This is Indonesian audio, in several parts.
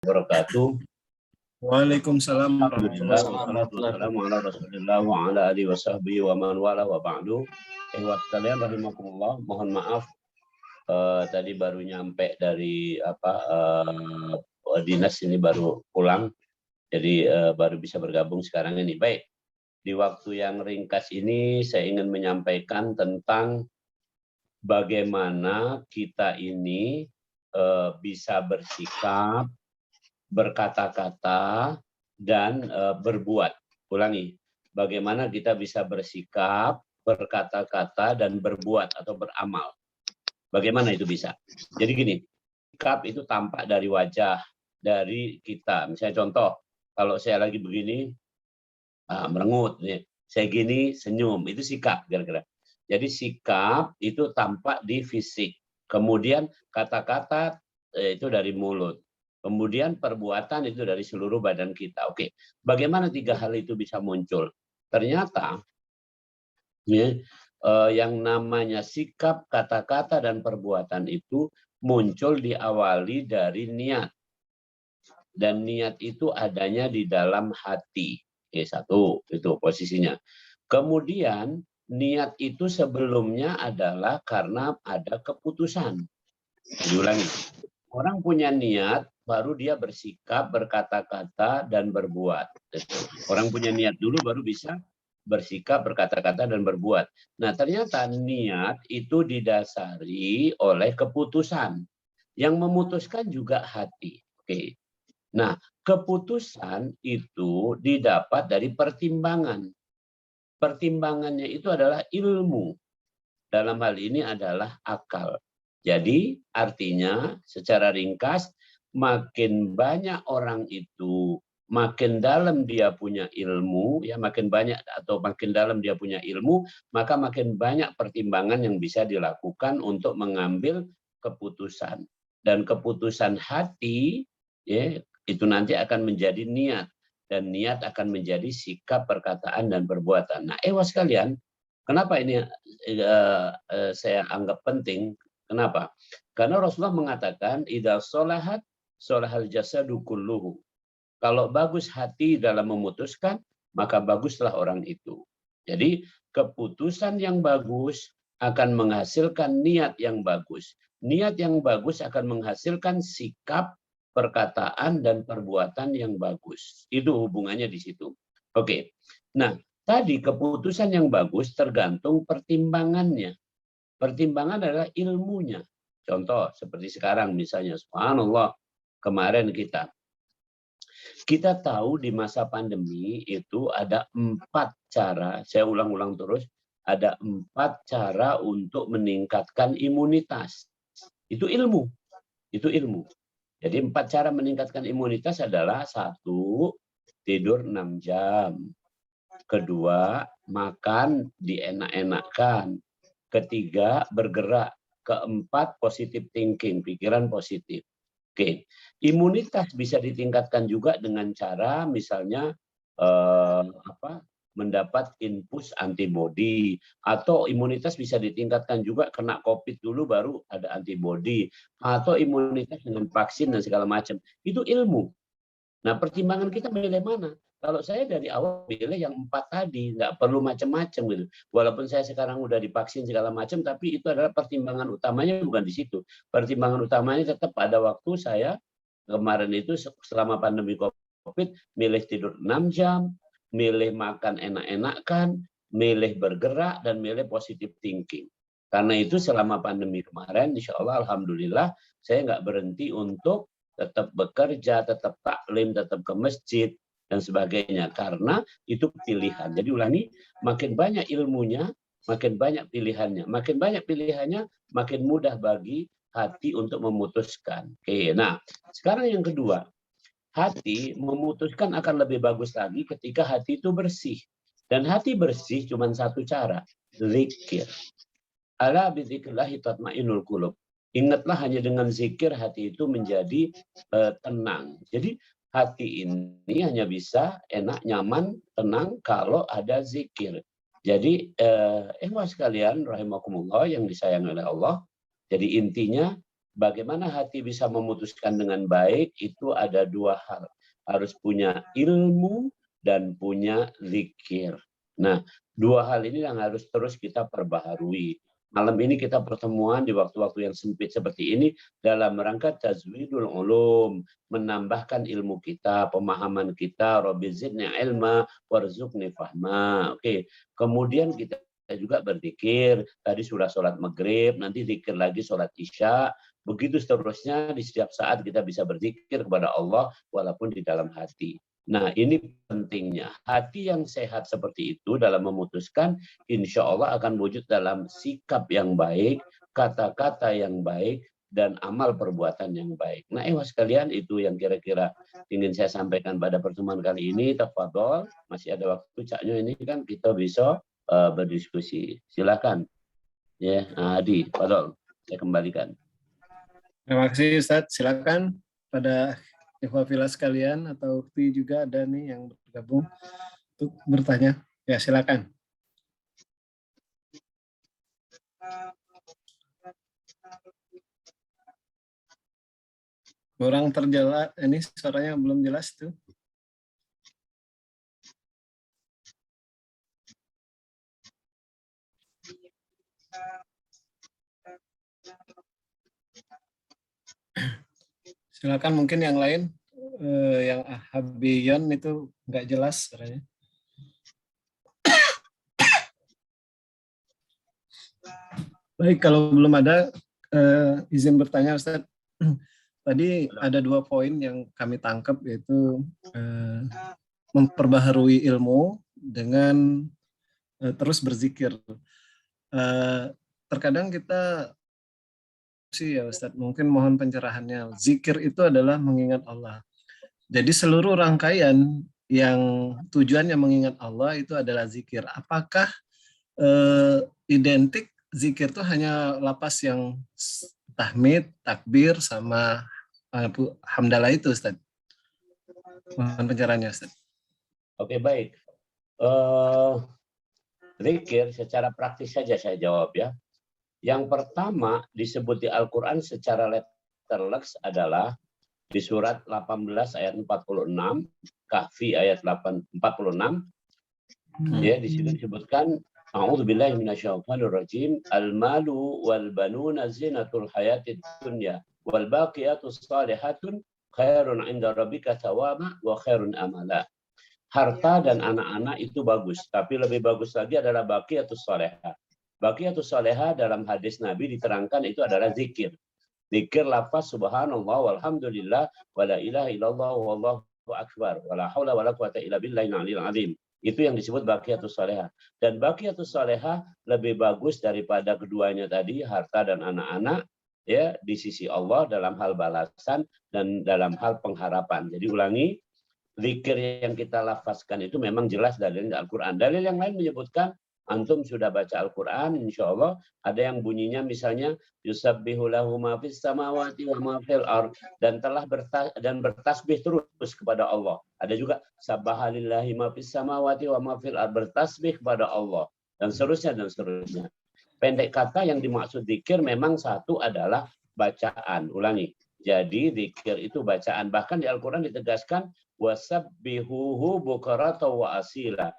wabarakatuh. Waalaikumsalam Alhamdulillah wassalatu wassalamu ala Rasulillah wa ala alihi washabbihi wa man wala wa ba'du. Ikhwat sekalian rahimakumullah, mohon maaf tadi baru nyampe dari dinas ini, baru pulang. Jadi baru bisa bergabung sekarang ini. Baik. Di waktu yang ringkas ini saya ingin menyampaikan tentang bagaimana kita ini bisa bersikap, berkata-kata, dan berbuat. Ulangi, bagaimana kita bisa bersikap, berkata-kata, dan berbuat atau beramal. Bagaimana itu bisa? Jadi gini, sikap itu tampak dari wajah, dari kita. Misalnya contoh, kalau saya lagi begini, merengut, saya gini, senyum, itu sikap kira-kira. Jadi sikap itu tampak di fisik. Kemudian kata-kata itu dari mulut. Kemudian perbuatan itu dari seluruh badan kita. Oke, bagaimana tiga hal itu bisa muncul? Ternyata yang namanya sikap, kata-kata, dan perbuatan itu muncul diawali dari niat. Dan niat itu adanya di dalam hati. Satu, itu posisinya. Kemudian niat itu sebelumnya adalah karena ada keputusan. Diulangi. Orang punya niat, baru dia bersikap, berkata-kata, dan berbuat. Orang punya niat dulu, baru bisa bersikap, berkata-kata, dan berbuat. Nah, ternyata niat itu didasari oleh keputusan. Yang memutuskan juga hati. Oke. Nah, keputusan itu didapat dari pertimbangan. Pertimbangannya itu adalah ilmu. Dalam hal ini adalah akal. Jadi artinya secara ringkas, makin banyak orang itu, makin dalam dia punya ilmu, ya makin banyak atau makin dalam dia punya ilmu, maka makin banyak pertimbangan yang bisa dilakukan untuk mengambil keputusan. Dan keputusan hati, ya, itu nanti akan menjadi niat. Dan niat akan menjadi sikap, perkataan, dan perbuatan. Nah, sekalian, kenapa ini saya anggap penting? Kenapa? Karena Rasulullah mengatakan, idza sholahat sholahal jasadu kulluhu. Kalau bagus hati dalam memutuskan, maka baguslah orang itu. Jadi keputusan yang bagus akan menghasilkan niat yang bagus. Niat yang bagus akan menghasilkan sikap, perkataan, dan perbuatan yang bagus. Itu hubungannya di situ. Oke. Nah, tadi keputusan yang bagus tergantung pertimbangannya. Pertimbangan adalah ilmunya. Contoh seperti sekarang misalnya, subhanallah, kemarin kita tahu di masa pandemi itu ada 4 cara, saya ulang-ulang terus, ada 4 cara untuk meningkatkan imunitas. Itu ilmu. Itu ilmu. Jadi 4 cara meningkatkan imunitas adalah 1, tidur 6 jam. Kedua, makan dienak-enakan. Ketiga, bergerak. Keempat, positive thinking, pikiran positif. Oke, imunitas bisa ditingkatkan juga dengan cara misalnya mendapat infus antibodi, atau imunitas bisa ditingkatkan juga kena COVID dulu baru ada antibodi, atau imunitas dengan vaksin dan segala macam. Itu ilmu. Nah, pertimbangan kita milih mana? Kalau saya dari awal pilih yang 4 tadi, nggak perlu macam-macam gitu. Walaupun saya sekarang udah divaksin segala macam, tapi itu adalah pertimbangan utamanya bukan di situ. Pertimbangan utamanya tetap pada waktu saya kemarin itu selama pandemi COVID, milih tidur 6 jam, milih makan enak-enakan, milih bergerak, dan milih positive thinking. Karena itu selama pandemi kemarin, insya Allah, alhamdulillah, saya nggak berhenti untuk tetap bekerja, tetap taklim, tetap ke masjid, dan sebagainya. Karena itu pilihan. Jadi ulangi, makin banyak ilmunya, makin banyak pilihannya. Makin banyak pilihannya, makin mudah bagi hati untuk memutuskan. Oke, nah sekarang yang kedua. Hati memutuskan akan lebih bagus lagi ketika hati itu bersih. Dan hati bersih cuma 1 cara. Zikir. Ala bidzikrillahi tatmainnul qulub. Ingatlah hanya dengan zikir hati itu menjadi tenang. Jadi hati ini hanya bisa enak, nyaman, tenang kalau ada zikir. Jadi sekalian rahimakumullah yang disayang oleh Allah. Jadi intinya bagaimana hati bisa memutuskan dengan baik itu ada dua hal. Harus punya ilmu dan punya zikir. Nah, dua hal ini yang harus terus kita perbaharui. Malam ini kita pertemuan di waktu-waktu yang sempit seperti ini dalam rangka tazwidul ulum, menambahkan ilmu kita, pemahaman kita, Rabbi zidni ilma warzuqni fahma. Oke. Kemudian kita juga berzikir, tadi sudah sholat maghrib, nanti zikir lagi sholat isya, begitu seterusnya di setiap saat kita bisa berzikir kepada Allah walaupun di dalam hati. Nah, ini pentingnya. Hati yang sehat seperti itu dalam memutuskan, insya Allah akan wujud dalam sikap yang baik, kata-kata yang baik, dan amal perbuatan yang baik. Nah, sekalian, itu yang kira-kira ingin saya sampaikan pada pertemuan kali ini. Tafadhol, masih ada waktu, Cak Nyo, ini kan kita bisa berdiskusi. Silakan. Ya, Adi, tafadhol, saya kembalikan. Terima kasih Ustadz. Silakan pada ikhwafillah sekalian atau Ukti juga ada nih yang bergabung untuk bertanya. Ya, silakan. Kurang terjelas, ini suaranya belum jelas tuh. Silakan mungkin yang lain, yang Habiyon itu nggak jelas suaranya. Baik, kalau belum ada, izin bertanya Ustaz. Tadi ada 2 poin yang kami tangkap, yaitu memperbaharui ilmu dengan terus berzikir. Terkadang kita sih ya Ustaz, mungkin mohon pencerahannya. Zikir itu adalah mengingat Allah. Jadi seluruh rangkaian yang tujuannya mengingat Allah itu adalah zikir. Apakah identik zikir itu hanya lapas yang tahmid, takbir, sama hamdalah itu Ustaz? Mohon pencerahannya Ustaz. Oke, baik. Zikir secara praktis saja saya jawab ya. Yang pertama disebut di Al-Quran secara letterleks adalah di surat 18 ayat 46, Kahfi ayat 46, ya di situ disebutkan A'udzubillahi minasyaitonirrajim, al-malu wal banuna zinatul hayatid dunya wal baqiyatus shalihatun khairun 'inda rabbika thawaba wa khairun amala. Harta dan anak-anak itu bagus, tapi lebih bagus lagi adalah baqiyatus shalihah. Baqiyatus shalihah dalam hadis Nabi diterangkan itu adalah zikir. Zikir lafaz subhanallah walhamdulillah wala ilaha illallah wallahu akbar wala haula wala quwata illa billahil aliyil azim. Itu yang disebut baqiyatus shalihah. Dan baqiyatus shalihah lebih bagus daripada keduanya tadi, harta dan anak-anak, ya, di sisi Allah dalam hal balasan dan dalam hal pengharapan. Jadi ulangi, zikir yang kita lafazkan itu memang jelas dari Al-Quran. Dalil yang lain menyebutkan, antum sudah baca Al-Quran, insya Allah ada yang bunyinya misalnya yusabbihu lahu ma fis samawati wa ma fil ardh, dan telah bertasbih terus kepada Allah. Ada juga sabbahalillahi ma fis samawati wa ma fil ardh, bertasbih kepada Allah, dan seterusnya dan seterusnya. Pendek kata, yang dimaksud zikir memang satu adalah bacaan. Ulangi. Jadi zikir itu bacaan. Bahkan di Al-Quran ditegaskan wasabbihuhu bukratan wa asila.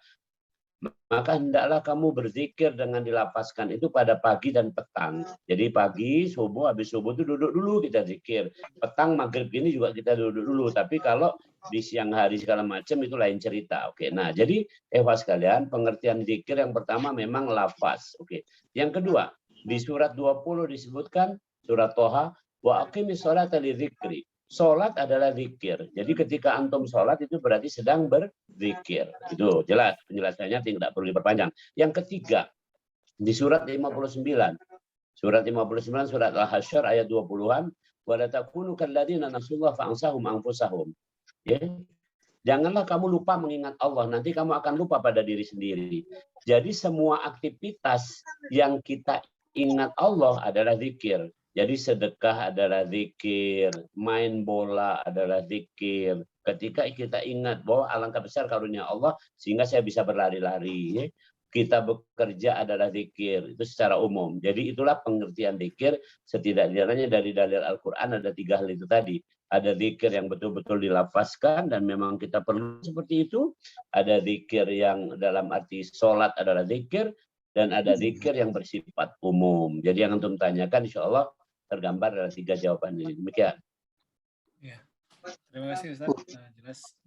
Maka hendaklah kamu berzikir dengan dilafazkan itu pada pagi dan petang. Jadi pagi, subuh, habis subuh itu duduk dulu kita zikir. Petang, maghrib ini juga kita duduk dulu. Tapi kalau di siang hari segala macam itu lain cerita. Oke. Nah, jadi sekalian, pengertian zikir yang pertama memang lafaz. Oke. Yang kedua, di surat 20 disebutkan, surat Toha, wa aqimis sholata lidzikri. Sholat adalah zikir. Jadi ketika antum sholat itu berarti sedang berzikir. Itu jelas. Penjelasannya tidak perlu diperpanjang. Yang ketiga, di surat 59. Surat 59, surat Al-Hasyr ayat 20-an. وَلَا تَكُونُوا كَالَّذِينَ نَسُوا اللَّهَ فَأَنسَاهُمْ أَنفُسَهُمْ. Ya. Janganlah kamu lupa mengingat Allah. Nanti kamu akan lupa pada diri sendiri. Jadi semua aktivitas yang kita ingat Allah adalah zikir. Jadi sedekah adalah zikir, main bola adalah zikir. Ketika kita ingat bahwa alangkah besar karunia Allah sehingga saya bisa berlari-lari. kita bekerja adalah zikir, itu secara umum. Jadi itulah pengertian zikir, setidaknya dari dalil Al-Quran ada 3 hal itu tadi. Ada zikir yang betul-betul dilafazkan dan memang kita perlu seperti itu. Ada zikir yang dalam arti sholat adalah zikir, dan ada zikir yang bersifat umum. Jadi yang antum tanyakan insya Allah tergambar dalam 3 jawaban ini. Demikian. Ya. Terima kasih Ustaz.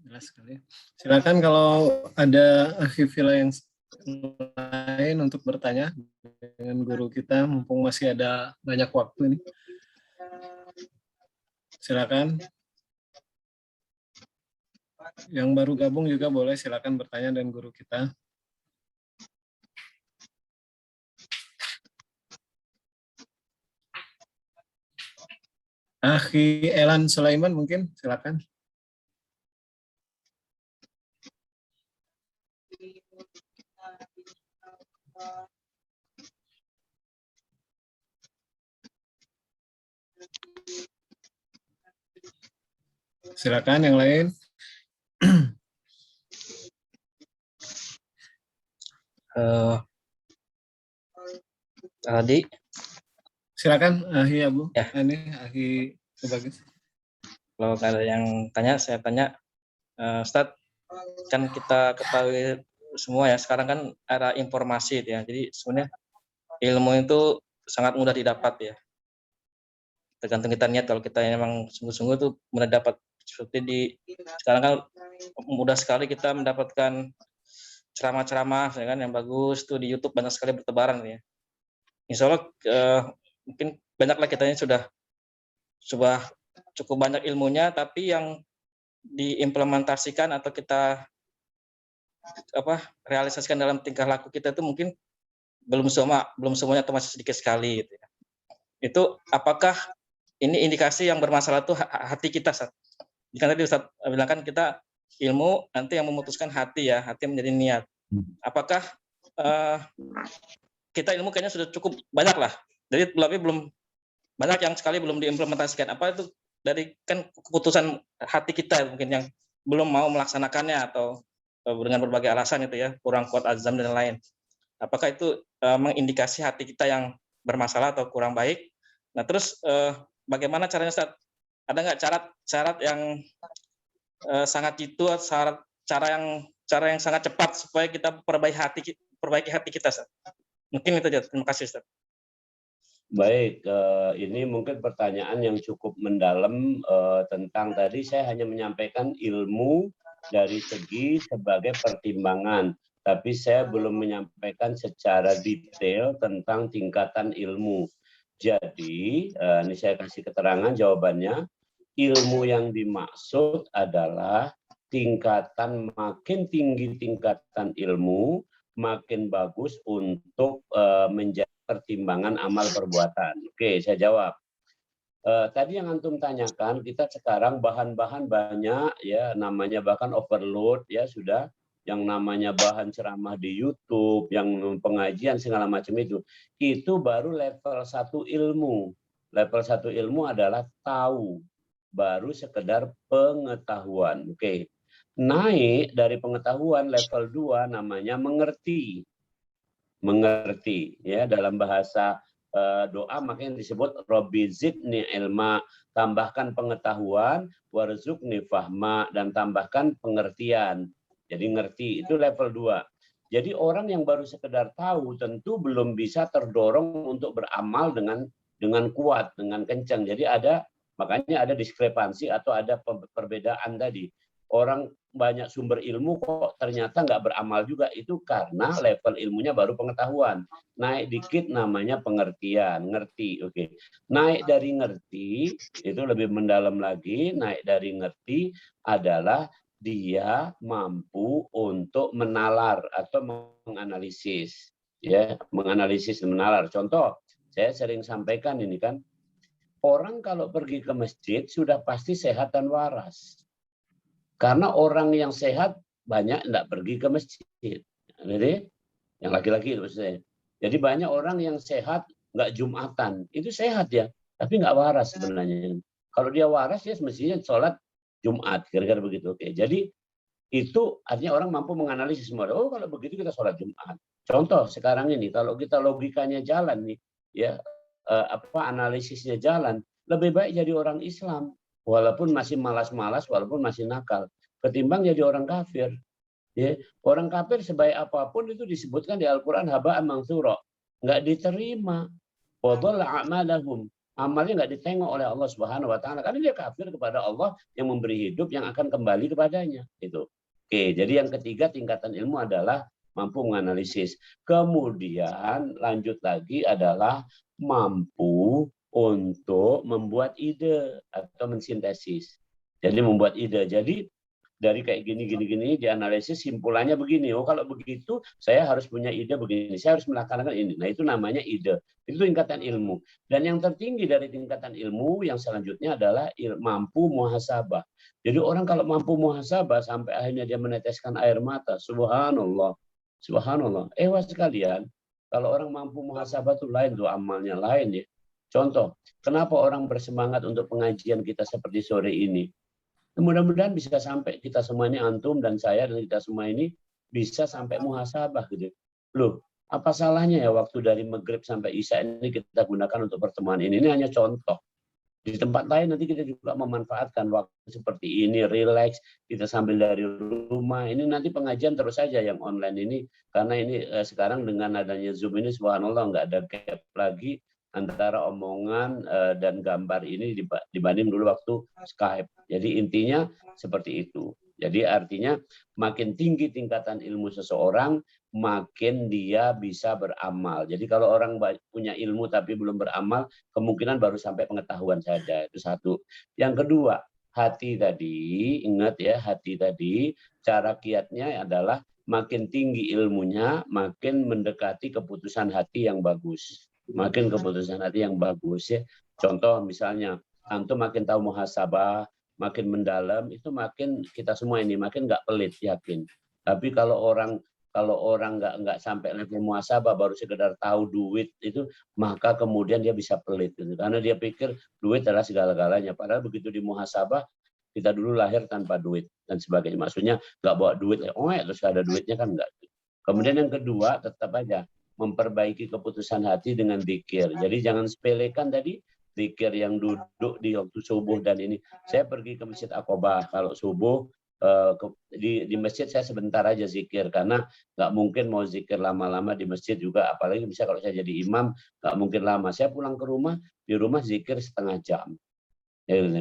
Jelas sekali. Silakan kalau ada akhifilah yang lain untuk bertanya dengan guru kita, mumpung masih ada banyak waktu ini. Silakan. Yang baru gabung juga boleh silakan bertanya dengan guru kita. Akhi Elan Sulaiman mungkin silakan. Silakan yang lain. Tadi Silakan Ahi Abu. Ya. Ini Ahi Bagus. kalau ada yang tanya, saya tanya, Ustadz, kan kita ketahui semua ya, sekarang kan era informasi ya, jadi sebenarnya ilmu itu sangat mudah didapat ya. Tergantung kita niat, kalau kita memang sungguh-sungguh tuh mudah dapat. Seperti sekarang kan mudah sekali kita mendapatkan ceramah-ceramah ya kan, yang bagus tuh di YouTube banyak sekali bertebaran ya. Insya Allah mungkin banyaklah kita ini sudah cukup banyak ilmunya, tapi yang diimplementasikan atau kita realisasikan dalam tingkah laku kita itu mungkin belum semuanya atau masih sedikit sekali gitu ya. Itu apakah ini indikasi yang bermasalah tuh hati kita, Ustaz? Jika tadi Ustaz bilang kan kita ilmu nanti yang memutuskan hati ya, hati menjadi niat. Apakah kita ilmu kayaknya sudah cukup banyak lah, jadi tapi belum banyak yang sekali belum diimplementasikan. Apa itu dari kan keputusan hati kita mungkin yang belum mau melaksanakannya atau dengan berbagai alasan itu ya, kurang kuat azam dan lain. Apakah itu mengindikasi hati kita yang bermasalah atau kurang baik? Nah terus bagaimana caranya Ustaz? Ada nggak syarat yang sangat jitu, cara yang sangat cepat supaya kita perbaiki hati kita Ustaz? Mungkin itu aja. Terima kasih Ustaz. Baik, ini mungkin pertanyaan yang cukup mendalam tentang tadi saya hanya menyampaikan ilmu dari segi sebagai pertimbangan, tapi saya belum menyampaikan secara detail tentang tingkatan ilmu. Jadi, ini saya kasih keterangan jawabannya. Ilmu yang dimaksud adalah tingkatan, makin tinggi tingkatan ilmu, makin bagus untuk menjadi pertimbangan amal perbuatan. Oke, saya jawab. Tadi yang antum tanyakan, kita sekarang bahan-bahan banyak ya, namanya bahkan overload ya, sudah yang namanya bahan ceramah di YouTube, yang pengajian segala macam itu baru level 1 ilmu. Level 1 ilmu adalah tahu, baru sekedar pengetahuan. Oke. Naik dari pengetahuan level 2 namanya mengerti. Mengerti ya, dalam bahasa doa makanya disebut Robbi zidni ilma, tambahkan pengetahuan, warzuqni fahma, dan tambahkan pengertian. Jadi ngerti itu level 2. Jadi orang yang baru sekedar tahu tentu belum bisa terdorong untuk beramal dengan kuat, dengan kencang. Jadi makanya ada diskrepansi atau ada perbedaan tadi. Orang banyak sumber ilmu kok ternyata nggak beramal juga, itu karena level ilmunya baru pengetahuan. Naik dikit namanya pengertian, ngerti. Oke. Naik dari ngerti itu lebih mendalam lagi. Naik dari ngerti adalah dia mampu untuk menalar atau menganalisis, ya, menganalisis dan menalar. Contoh, saya sering sampaikan ini kan, orang kalau pergi ke masjid sudah pasti sehat dan waras. Karena orang yang sehat banyak tidak pergi ke masjid. Jadi, yang laki-laki itu maksud saya. Jadi banyak orang yang sehat nggak Jumatan. Itu sehat ya, tapi nggak waras sebenarnya. Kalau dia waras ya semestinya sholat Jumat, kira-kira begitu. Oke. Jadi Itu artinya orang mampu menganalisis semua. Oh, kalau begitu kita sholat Jumat. Contoh sekarang ini, kalau kita logikanya jalan nih, ya analisisnya jalan, lebih baik jadi orang Islam, walaupun masih malas-malas, walaupun masih nakal, ketimbang jadi orang kafir. Ya, orang kafir sebaik apapun itu disebutkan di Al-Quran haba'an mansura, nggak diterima. Wadalla a'malahum, amalnya nggak ditengok oleh Allah Subhanahu Wa Taala karena dia kafir kepada Allah yang memberi hidup yang akan kembali kepadanya. Itu. Oke, jadi yang ketiga tingkatan ilmu adalah mampu menganalisis. Kemudian lanjut lagi adalah mampu untuk membuat ide atau mensintesis. Jadi membuat ide. Jadi dari kayak gini dianalisis simpulannya begini. Oh, kalau begitu saya harus punya ide begini. Saya harus melaksanakan ini. Nah, itu namanya ide. Itu tingkatan ilmu. Dan yang tertinggi dari tingkatan ilmu yang selanjutnya adalah mampu muhasabah. Jadi orang kalau mampu muhasabah sampai akhirnya dia meneteskan air mata. Subhanallah. Subhanallah. Wah sekalian, kalau orang mampu muhasabah itu lain tuh amalnya lain ya. Contoh, kenapa orang bersemangat untuk pengajian kita seperti sore ini? Mudah-mudahan bisa sampai kita semua ini, antum dan saya dan kita semua ini bisa sampai muhasabah gitu. Loh, apa salahnya ya waktu dari maghrib sampai isya ini kita gunakan untuk pertemuan ini? Ini hanya contoh. Di tempat lain nanti kita juga memanfaatkan waktu seperti ini, relax, kita sambil dari rumah. Ini nanti pengajian terus saja yang online ini, karena ini sekarang dengan adanya Zoom ini, subhanallah nggak ada gap lagi antara omongan dan gambar ini dibanding dulu waktu Skype. Jadi intinya seperti itu. Jadi artinya makin tinggi tingkatan ilmu seseorang, makin dia bisa beramal. Jadi kalau orang punya ilmu tapi belum beramal, kemungkinan baru sampai pengetahuan saja. Itu satu. Yang kedua, hati tadi, ingat ya, hati tadi, cara kiatnya adalah makin tinggi ilmunya, makin mendekati keputusan hati yang bagus. Makin keputusan hati yang bagus ya. Contoh misalnya, antum makin tahu muhasabah, makin mendalam, itu makin kita semua ini makin nggak pelit, yakin. Tapi kalau orang nggak sampai level muhasabah, baru sekedar tahu duit itu, maka kemudian dia bisa pelit gitu. Karena dia pikir duit adalah segala-galanya. Padahal begitu di muhasabah, kita dulu lahir tanpa duit dan sebagainya. Maksudnya nggak bawa duit, terus ada duitnya kan enggak. Kemudian yang kedua, tetap aja memperbaiki keputusan hati dengan zikir. Jadi jangan sepelekan tadi zikir yang duduk di waktu subuh dan ini. Saya pergi ke Masjid Aqobah kalau subuh, di masjid saya sebentar aja zikir karena nggak mungkin mau zikir lama-lama di masjid juga, apalagi bisa kalau saya jadi imam nggak mungkin lama. Saya pulang ke rumah, di rumah zikir setengah jam.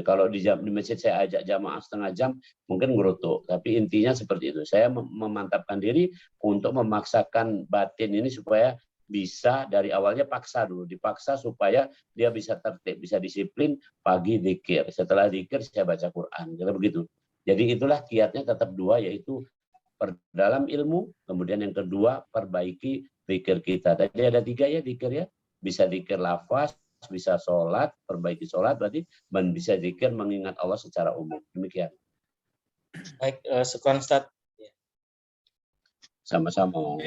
Kalau di masjid saya ajak jamaah setengah jam mungkin ngerutuk, tapi intinya seperti itu. Saya memantapkan diri untuk memaksakan batin ini supaya bisa dari awalnya paksa dulu, dipaksa supaya dia bisa tertib, bisa disiplin. Pagi zikir, setelah zikir saya baca Quran, kira begitu. Jadi itulah kiatnya tetap dua, yaitu perdalam ilmu, kemudian yang kedua perbaiki zikir kita. Tadi ada 3 ya zikir ya, bisa zikir lafaz, bisa sholat, perbaiki sholat, berarti bisa zikir mengingat Allah secara umum. Demikian. Baik, syukran Ustaz. Sama-sama.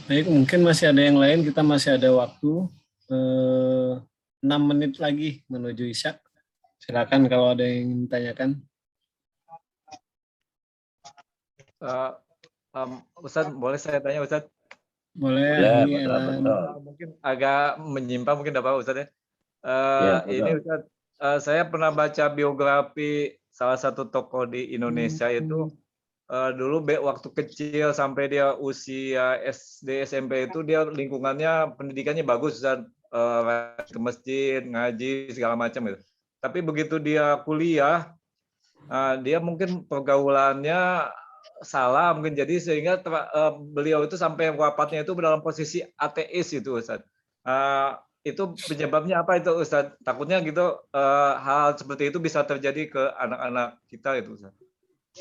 Baik, mungkin masih ada yang lain, kita masih ada waktu 6 menit lagi menuju isya. Silakan kalau ada yang ingin ditanyakan. Ustaz, boleh saya tanya Ustaz? Boleh. Mungkin agak menyimpang, mungkin tidak apa Ustaz ya. Ini Ustaz, saya pernah baca biografi salah satu tokoh di Indonesia itu dulu waktu kecil sampai dia usia SD SMP itu dia lingkungannya pendidikannya bagus Ustaz, ke masjid, ngaji segala macam gitu. Tapi begitu dia kuliah, dia mungkin pergaulannya salah mungkin, jadi sehingga beliau itu sampai wafatnya itu dalam posisi ateis itu Ustaz. Itu penyebabnya apa itu Ustaz? Takutnya gitu hal seperti itu bisa terjadi ke anak-anak kita gitu Ustaz.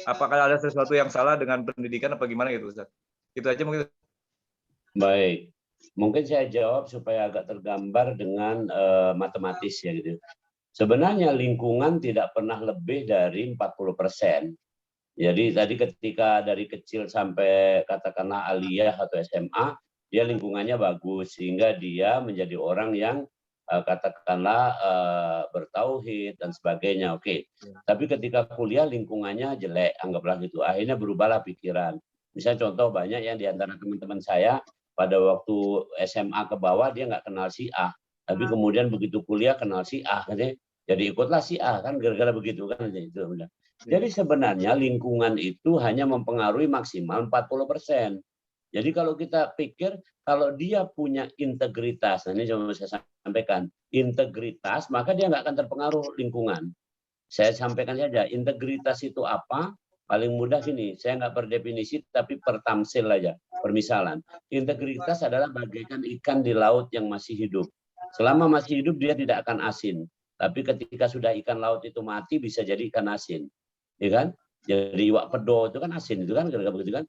Apakah ada sesuatu yang salah dengan pendidikan apa gimana gitu Ustaz? Itu aja mungkin. Baik. Mungkin saya jawab supaya agak tergambar dengan matematis ya gitu. Sebenarnya lingkungan tidak pernah lebih dari 40%. Jadi tadi ketika dari kecil sampai katakanlah aliyah atau SMA, dia lingkungannya bagus sehingga dia menjadi orang yang katakanlah bertauhid dan sebagainya. Oke. Tapi ketika kuliah lingkungannya jelek, anggaplah gitu. Akhirnya berubahlah pikiran. Misalnya contoh banyak yang di antara teman-teman saya pada waktu SMA ke bawah dia nggak kenal si A. Tapi kemudian begitu kuliah kenal si A. Jadi ikutlah si A kan gara-gara begitu kan. Jadi sebenarnya lingkungan itu hanya mempengaruhi maksimal 40%. Jadi kalau kita pikir kalau dia punya integritas, nah ini coba saya sampaikan, integritas maka dia nggak akan terpengaruh lingkungan. Saya sampaikan saja, integritas itu apa? Paling mudah sini, saya nggak berdefinisi tapi pertamsil aja, permisalan. Integritas adalah bagaikan ikan di laut yang masih hidup. Selama masih hidup dia tidak akan asin. Tapi ketika sudah ikan laut itu mati bisa jadi ikan asin. Ya kan? Jadi iwak pedo itu kan asin itu kan, gara-gara begitu kan?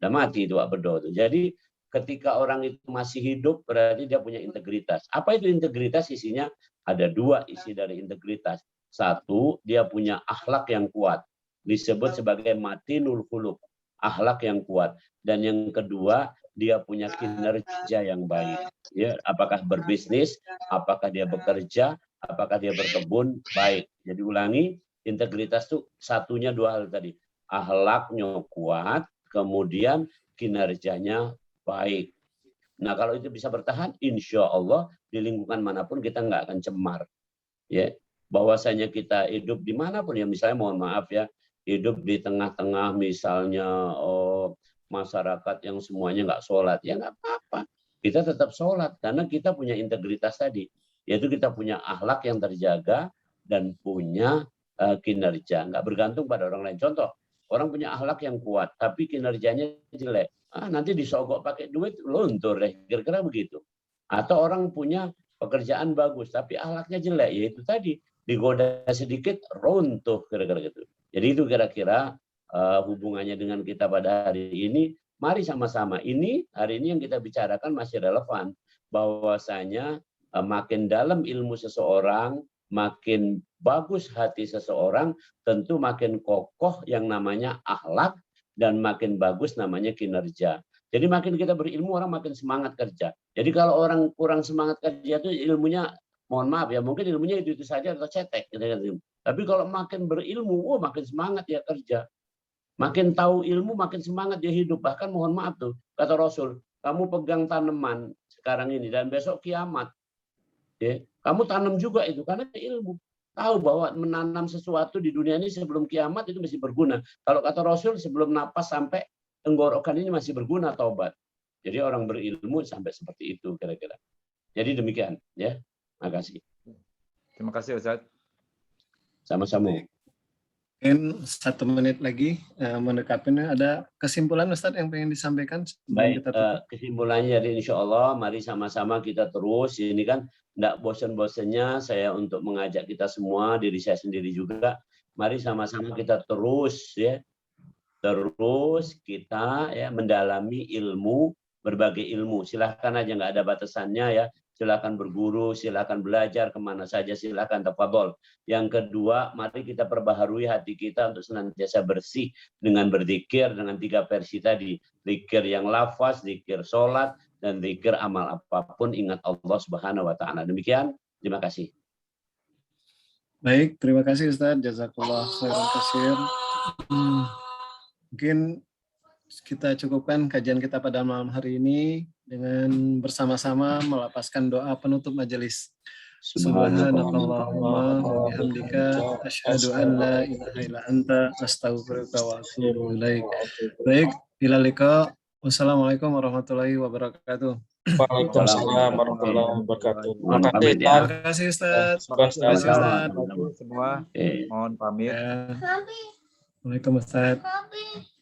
Udah mati itu iwak pedo itu. Jadi ketika orang itu masih hidup berarti dia punya integritas. Apa itu integritas? Isinya ada dua isi dari integritas. Satu, dia punya akhlak yang kuat. Disebut sebagai matinul khuluq, akhlak yang kuat. Dan yang kedua, dia punya kinerja yang baik. Ya, apakah berbisnis, apakah dia bekerja, apakah dia berkebun, baik. Jadi ulangi, integritas itu satunya dua hal tadi. Akhlaknya kuat, kemudian kinerjanya baik. Nah kalau itu bisa bertahan, insya Allah di lingkungan manapun kita nggak akan cemar. Ya, bahwasanya kita hidup dimanapun ya, misalnya mohon maaf ya, hidup di tengah-tengah misalnya masyarakat yang semuanya nggak sholat, ya nggak apa-apa. Kita tetap sholat karena kita punya integritas tadi, yaitu kita punya akhlak yang terjaga dan punya kinerja, nggak bergantung pada orang lain. Contoh, orang punya akhlak yang kuat, tapi kinerjanya jelek. Nanti disogok pakai duit, luntur deh, kira-kira begitu. Atau orang punya pekerjaan bagus, tapi akhlaknya jelek, yaitu tadi digoda sedikit, runtuh, kira-kira gitu. Jadi itu kira-kira hubungannya dengan kita pada hari ini. Mari sama-sama. Ini hari ini yang kita bicarakan masih relevan, bahwasanya makin dalam ilmu seseorang, makin bagus hati seseorang, tentu makin kokoh yang namanya akhlak dan makin bagus namanya kinerja. Jadi makin kita berilmu orang makin semangat kerja. Jadi kalau orang kurang semangat kerja itu ilmunya, mohon maaf ya, mungkin ilmunya itu saja atau cetek. Tapi kalau makin berilmu, makin semangat dia kerja. Makin tahu ilmu, makin semangat dia hidup. Bahkan mohon maaf tuh, kata Rasul, kamu pegang tanaman sekarang ini dan besok kiamat. Ya, kamu tanam juga itu karena ilmu. Tahu bahwa menanam sesuatu di dunia ini sebelum kiamat itu masih berguna. Kalau kata Rasul sebelum napas sampai tenggorokan ini masih berguna taubat. Jadi orang berilmu sampai seperti itu kira-kira. Jadi demikian ya. Makasih. Terima kasih Ustaz. Sama-sama. Mungkin 1 menit lagi mendekapinya, ada kesimpulan Ustaz yang pengen disampaikan? Baik, kesimpulannya jadi insya Allah mari sama-sama kita terus. Ini kan tidak bosan-bosannya saya untuk mengajak kita semua, diri saya sendiri juga. Mari sama-sama kita terus ya, terus kita ya mendalami ilmu, berbagai ilmu. Silahkan aja, nggak ada batasannya ya. Silakan berguru, silakan belajar kemana saja, silakan tafadhol. Yang kedua, mari kita perbaharui hati kita untuk senantiasa bersih dengan berzikir dengan 3 versi tadi. Zikir yang lafaz, zikir sholat, dan zikir amal apapun ingat Allah Subhanahu wa taala. Demikian, terima kasih. Baik, terima kasih Ustaz. Jazakallah khairan katsir. Mungkin kita cukupkan kajian kita pada malam hari ini dengan bersama-sama melapaskan doa penutup majelis. Subhanakallahumma wa bihamdika asyhadu an la ilaha illa anta astaghfiruka wa atubu ilaik. Baik, ila liqa. Wassalamualaikum warahmatullahi wabarakatuh. Waalaikumsalam warahmatullahi wabarakatuh. Terima kasih Ustaz. Terima kasih Semua mohon pamit. Waalaikumsalam Ustaz.